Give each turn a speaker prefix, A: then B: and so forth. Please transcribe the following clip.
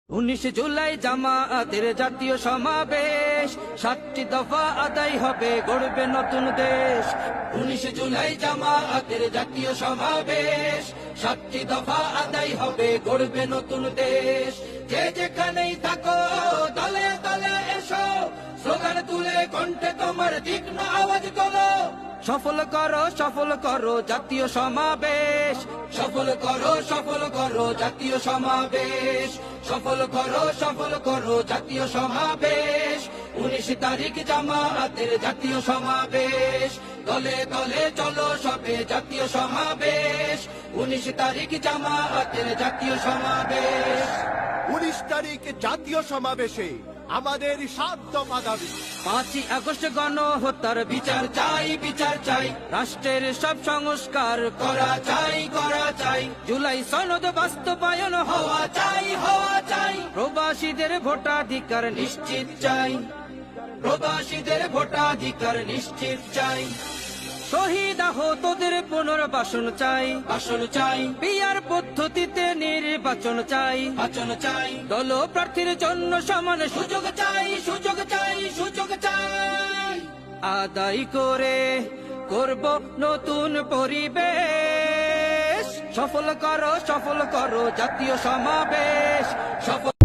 A: 19 জুলাই জামায়াতের জাতীয় সমাবেশ, 7টি দফা আদায় হবে, গড়বে নতুন দেশ। 19 জুলাই জামায়াতের জাতীয় সমাবেশ, 7টি দফা আদায় হবে, গড়বে নতুন দেশ। যে যেখানেই থাকো দলে দলে এসো, স্লোগান তুলে কণ্ঠে তোমার তীক্ষ্ণ আওয়াজ তোলো। সফল করো জাতীয় সমাবেশ, সফল করো জাতীয় সমাবেশ, সফল করো জাতীয় সমাবেশ। 19 তারিখ জামায়াতের জাতীয় সমাবেশ, দলে দলে চলো সবে জাতীয় সমাবেশ। 19 তারিখ জামায়াতের জাতীয় সমাবেশ।
B: 19 তারিখ জাতীয় সমাবেশে আমাদের 7 দফা দাবি।
A: 5ই আগস্ট গণহত্যার বিচার চাই, রাষ্ট্রের সব সংস্কার করা চাই, জুলাই সনদ বাস্তবায়ন হওয়া চাই, প্রবাসীদের ভোটাধিকার নিশ্চিত চাই, শহীদ আহতদের পুনর্বাসন চাই, বিয়ার পদ্ধতিতে নির্বাচন চাই, দল প্রার্থীর জন্য সমান সুযোগ চাই, আদায় করব নতুন পরিবেশ। সফল করো জাতীয় সমাবেশ, সফল